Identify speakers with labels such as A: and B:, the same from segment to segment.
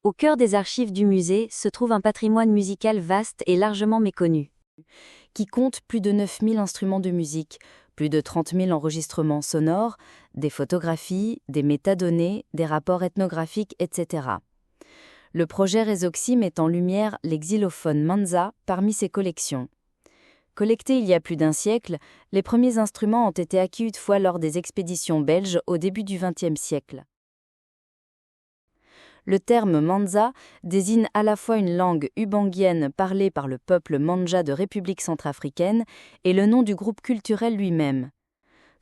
A: Au cœur des archives du musée se trouve un patrimoine musical vaste et largement méconnu, qui compte plus de 9000 instruments de musique, plus de 30 000 enregistrements sonores, des photographies, des métadonnées, des rapports ethnographiques, etc. Le projet Resoxy met en lumière les xylophones Manza parmi ses collections. Collectés il y a plus d'un siècle, les premiers instruments ont été acquis autrefois lors des expéditions belges au début du XXe siècle. Le terme Manza désigne à la fois une langue ubangienne parlée par le peuple Manja de République centrafricaine et le nom du groupe culturel lui-même.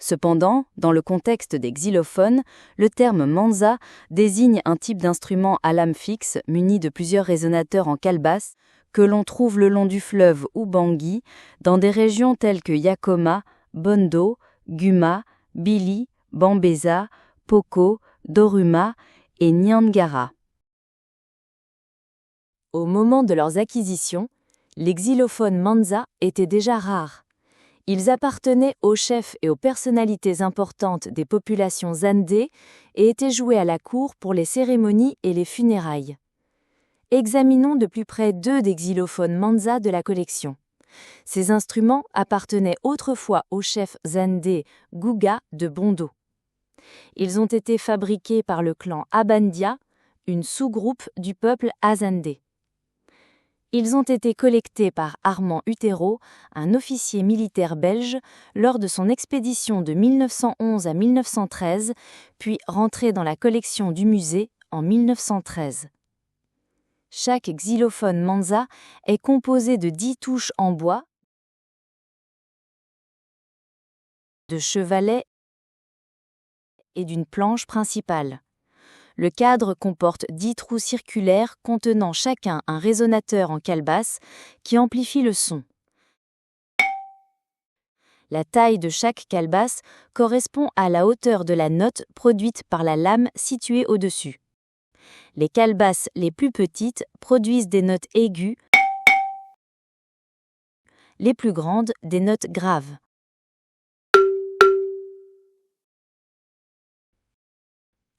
A: Cependant, dans le contexte des xylophones, le terme Manza désigne un type d'instrument à lame fixe muni de plusieurs résonateurs en calebasse que l'on trouve le long du fleuve Ubangi, dans des régions telles que Yakoma, Bondo, Guma, Bili, Bambeza, Poko, Doruma et Nyangara. Au moment de leurs acquisitions, les xylophones Manza étaient déjà rares. Ils appartenaient aux chefs et aux personnalités importantes des populations Zandé et étaient joués à la cour pour les cérémonies et les funérailles. Examinons de plus près 2 des xylophones Manza de la collection. Ces instruments appartenaient autrefois au chef Zandé Guga de Bondo. Ils ont été fabriqués par le clan Abandia, une sous-groupe du peuple Azandé. Ils ont été collectés par Armand Utero, un officier militaire belge, lors de son expédition de 1911 à 1913, puis rentrés dans la collection du musée en 1913. Chaque xylophone Manza est composé de 10 touches en bois, de chevalets et d'une planche principale. Le cadre comporte 10 trous circulaires contenant chacun un résonateur en calebasse qui amplifie le son. La taille de chaque calebasse correspond à la hauteur de la note produite par la lame située au-dessus. Les calebasses les plus petites produisent des notes aiguës, les plus grandes des notes graves.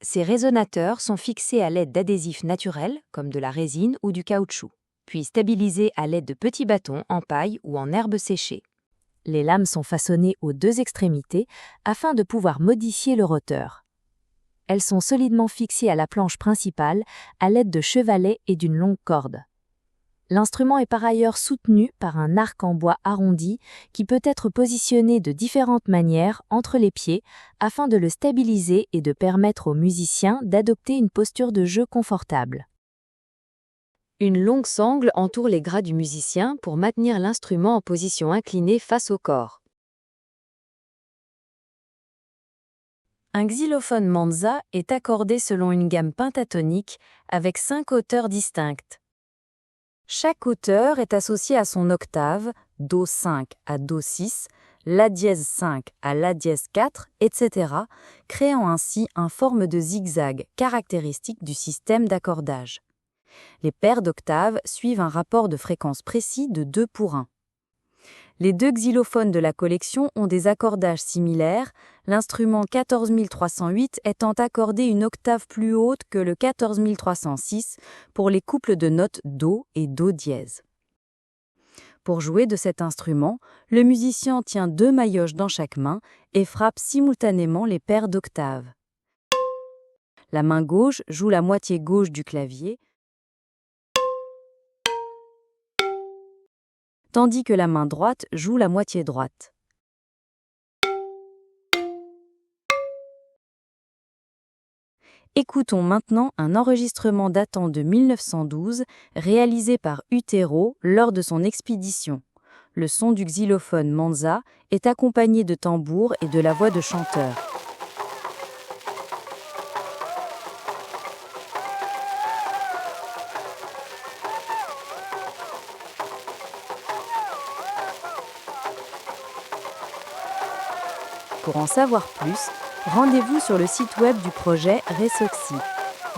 A: Ces résonateurs sont fixés à l'aide d'adhésifs naturels, comme de la résine ou du caoutchouc, puis stabilisés à l'aide de petits bâtons en paille ou en herbe séchée. Les lames sont façonnées aux 2 extrémités afin de pouvoir modifier le roteur. Elles sont solidement fixées à la planche principale à l'aide de chevalets et d'une longue corde. L'instrument est par ailleurs soutenu par un arc en bois arrondi qui peut être positionné de différentes manières entre les pieds afin de le stabiliser et de permettre aux musiciens d'adopter une posture de jeu confortable. Une longue sangle entoure les bras du musicien pour maintenir l'instrument en position inclinée face au corps. Un xylophone Manza est accordé selon une gamme pentatonique avec 5 hauteurs distinctes. Chaque hauteur est associée à son octave, Do 5 à Do 6, La dièse 5 à La dièse 4, etc., créant ainsi une forme de zigzag caractéristique du système d'accordage. Les paires d'octaves suivent un rapport de fréquence précis de 2 pour 1. Les 2 xylophones de la collection ont des accordages similaires, l'instrument 14308 étant accordé une octave plus haute que le 14306 pour les couples de notes Do et Do dièse. Pour jouer de cet instrument, le musicien tient 2 maillotches dans chaque main et frappe simultanément les paires d'octaves. La main gauche joue la moitié gauche du clavier, tandis que la main droite joue la moitié droite. Écoutons maintenant un enregistrement datant de 1912, réalisé par Utero lors de son expédition. Le son du xylophone Manza est accompagné de tambours et de la voix de chanteur. Pour en savoir plus, rendez-vous sur le site web du projet Resoxy.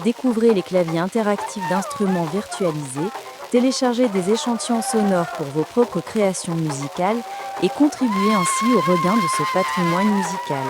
A: Découvrez les claviers interactifs d'instruments virtualisés, téléchargez des échantillons sonores pour vos propres créations musicales et contribuez ainsi au regain de ce patrimoine musical.